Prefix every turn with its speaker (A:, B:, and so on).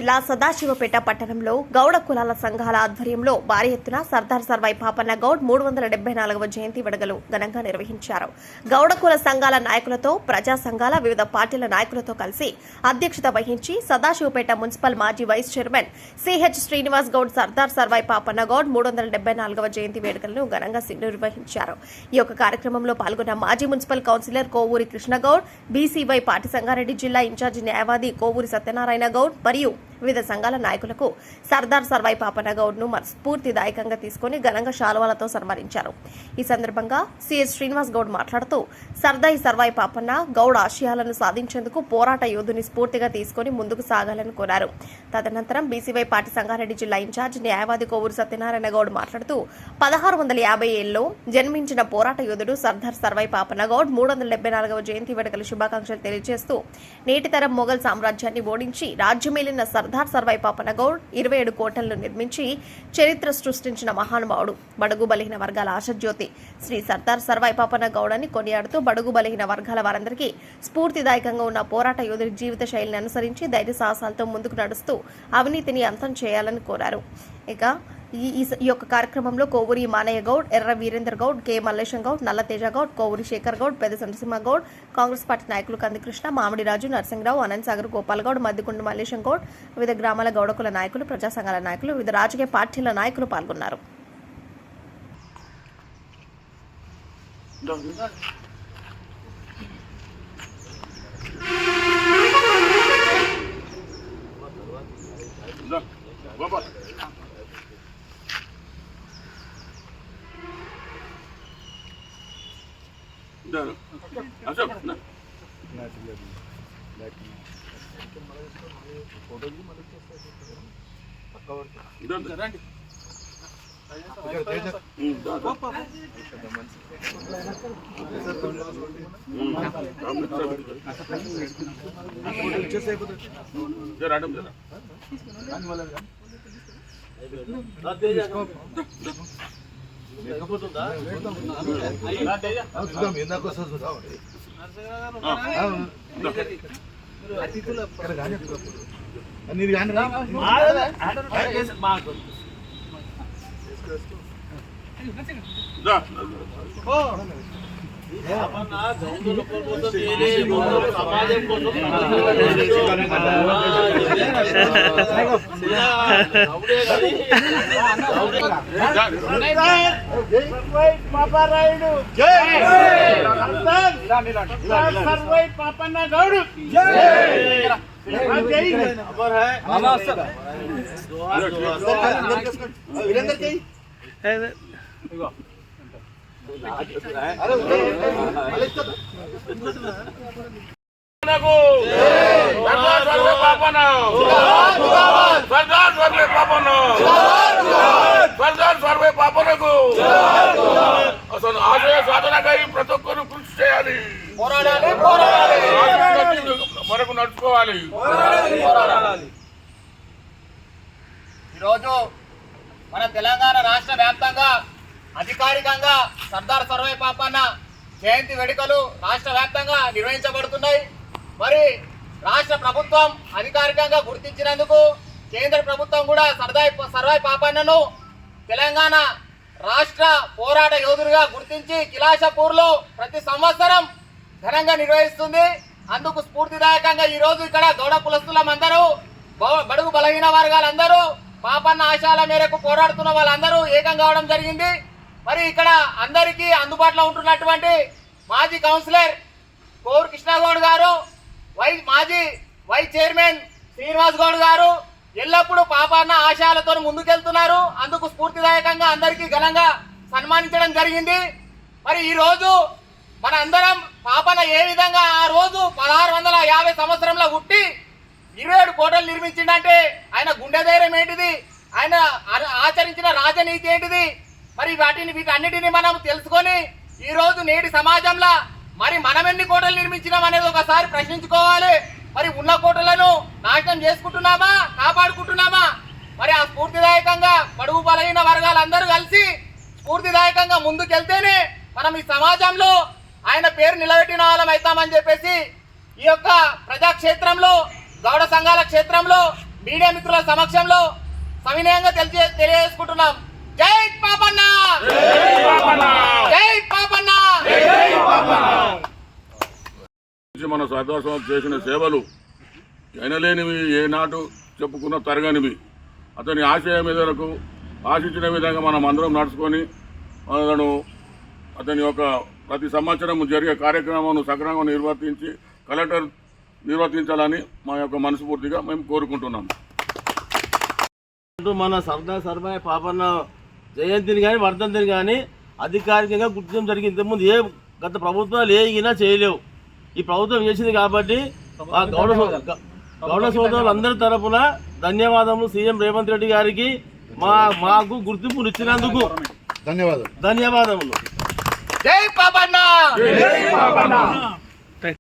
A: జిల్లా సదాశివపేట పట్టణంలో గౌడ కులాల సంఘాల ఆధ్వర్యంలో భారీ ఎత్తున సర్దార్ సర్వాయి పాపన్న గౌడ్ 374వ జయంతి వేడుకలు ఘనంగా నిర్వహించారు. గౌడ కుల సంఘాల నాయకులతో, ప్రజా సంఘాల వివిధ పార్టీల నాయకులతో కలిసి అధ్యక్షత వహించి సదాశివపేట మున్సిపల్ మాజీ vice chairman CH Srinivas Goud Sardar Sarvai Papanna Goud 374వ జయంతి వేడుకలను ఘనంగా నిర్వహించారు. ఈ యొక్క కార్యక్రమంలో పాల్గొన్న మాజీ municipal councillor Kovuri Krishnagoud, BCY party Sangareddy జిల్లా ఇన్ఛార్జి న్యాయవాది కోవూరి సత్యనారాయణ గౌడ్ మరియు వివిధ సంఘాల నాయకులకు సర్దార్ సర్వాయి పాపన్న గౌడ్ ను స్ఫూర్తిదాయకంగా తీసుకుని ఘనంగా శాలువాలతో సన్మానించారు. ఈ సందర్భంగా సిఎస్ శ్రీనివాస్ గౌడ్ మాట్లాడుతూ సర్దార్ సర్వాయి పాపన్న గౌడ్ ఆశయాలను సాధించేందుకు పోరాట యోధుని స్ఫూర్తిగా తీసుకుని ముందుకు సాగాలని కోరారు. తదనంతరం బీసీవై పార్టీ సంగారెడ్డి జిల్లా ఇన్ఛార్జ్ న్యాయవాది కోవూరి సత్యనారాయణ గౌడ్ మాట్లాడుతూ 1657లో జన్మించిన పోరాట యోధుడు సర్దార్ సర్వాయి పాపన్న గౌడ్ 374వ జయంతి వేడుకల శుభాకాంక్షలు తెలియజేస్తూ నేటి తరం మొఘల్ సామ్రాజ్యాన్ని ఓడించి రాజ్యమేలిన సర్దార్ సర్వాయి పాపన్న గౌడ్ 27 కోటలను నిర్మించి చరిత్ర సృష్టించిన మహానుభావుడు. బడుగు బలహీన వర్గాల ఆశజ్యోతి శ్రీ సర్దార్ సర్వాయి పాపన్న గౌడ్ అని కొనియాడుతూ బడుగు బలహీన వర్గాల వారందరికీ స్ఫూర్తిదాయకంగా ఉన్న పోరాట యోధుడి జీవిత శైలిని అనుసరించి ధైర్య సాహసాలతో ముందుకు నడుస్తూ అవినీతిని అంతం చేయాలని కోరారు. ఇక ఈ యొక్క కార్యక్రమంలో కోవూరి మానయ్య గౌడ్, ఎర్ర వీరేందర్ గౌడ్, కె మల్లేశం గౌడ్, నల్ల తేజ గౌడ్, కోవూరి శేఖర్ గౌడ్, పెద్ద నరసింహ గౌడ్, కాంగ్రెస్ పార్టీ నాయకులు కందికృష్ణ, మామిడి రాజు, నరసింహరావు, అనంత్ సాగర్, గోపాల్ గౌడ్, మద్దికుండ మల్లేశం గౌడ్, వివిధ గ్రామాల గౌడకుల నాయకులు, ప్రజా సంఘాల నాయకులు, వివిధ రాజకీయ పార్టీల నాయకులు పాల్గొన్నారు.
B: पापन्न गौड అసలు ఆశయ సాధనకై ప్రతి ఒక్కరు కృషి చేయాలి, మనకు నడుచుకోవాలి.
C: ఈరోజు మన తెలంగాణ రాష్ట్ర వ్యాప్తంగా అధికారికంగా సర్దార్ సర్వాయి పాపన్న జయంతి వేడుకలు రాష్ట్ర వ్యాప్తంగా నిర్వహించబడుతున్నాయి. మరి రాష్ట్ర ప్రభుత్వం అధికారికంగా గుర్తించినందుకు కేంద్ర ప్రభుత్వం కూడా సర్వాయి పాపన్నను తెలంగాణ రాష్ట్ర పోరాట యోధుడిగా గుర్తించి కిలాషపూర్లో ప్రతి సంవత్సరం ఘనంగా నిర్వహిస్తుంది. అందుకు స్ఫూర్తిదాయకంగా ఈరోజు ఇక్కడ గౌడ కులస్తులందరూ, బడుగు బలహీన వర్గాలందరూ, పాపన్న ఆశయాల మేరకు పోరాడుతున్న వాళ్ళందరూ ఏకం కావడం జరిగింది. మరి ఇక్కడ అందరికీ అందుబాటులో ఉంటున్నటువంటి మాజీ కౌన్సిలర్ కోవూరి కృష్ణగౌడ్ గారు, మాజీ వైస్ చైర్మన్ శ్రీనివాస్ గౌడ్ గారు ఎల్లప్పుడూ పాపన్న ఆశయాలతో ముందుకెళ్తున్నారు. అందుకు స్ఫూర్తిదాయకంగా అందరికీ ఘనంగా సన్మానించడం జరిగింది. మరి ఈ రోజు మన అందరం పాపన్న ఏ విధంగా ఆ రోజు 1650 సంవత్సరంలో పుట్టి 27 కోటలు నిర్మించిందంటే ఆయన గుండె ధైర్యం ఏంటిది, ఆయన ఆచరించిన రాజనీతి ఏంటిది, మరి వీటన్నిటిని మనం తెలుసుకొని ఈ రోజు నేటి సమాజంలో మరి మనం ఎన్ని కోటలు నిర్మించినాం అనేది ఒకసారి ప్రశ్నించుకోవాలి. మరి ఉన్న కోటలను నాశనం చేసుకుంటున్నామా, కాపాడుకుంటున్నామా? మరి ఆ స్ఫూర్తిదాయకంగా బడుగు బలహీన వర్గాలందరూ కలిసి స్ఫూర్తిదాయకంగా ముందుకెళ్తేనే మనం ఈ సమాజంలో ఆయన పేరు నిలబెట్టిన వాళ్ళం అవుతామని చెప్పేసి ఈ యొక్క ప్రజాక్షేత్రంలో, గౌడ సంఘాల క్షేత్రంలో మీడియా మిత్రుల సమక్షంలో సవినయంగా తెలియజేసుకుంటున్నాం. జై పాపన్న, జై పాపన్న.
B: మన సర్దార్ సాహెబ్ చేసిన సేవలు ఎనలేనివి, ఏనాడు చెప్పుకున్న తరగనివి. అతని ఆశయ మేరకు ఆశించిన విధంగా మనం అందరం నడుచుకొని అతని యొక్క ప్రతి సంవత్సరం జరిగే కార్యక్రమాలను సక్రమంగా నిర్వర్తించి కలెక్టర్ నిర్వర్తించాలని మా యొక్క మనస్ఫూర్తిగా మేము కోరుకుంటున్నాం.
D: మన సర్దార్ సర్వాయి పాపన్న జయంతిని కానీ వర్ధంతిని కానీ అధికారికంగా గుర్తించడం జరిగింది. ఇంతకుముందు ఏ గత ప్రభుత్వాలు ఏగినా చేయలేవు. ఈ ప్రభుత్వం చేసింది కాబట్టి ఆ గౌడ సోదరులందరి తరపున ధన్యవాదములు. సీఎం రేవంత్ రెడ్డి గారికి మాకు గుర్తింపునిచ్చినందుకు ధన్యవాదములు.
C: జై పాపన్న.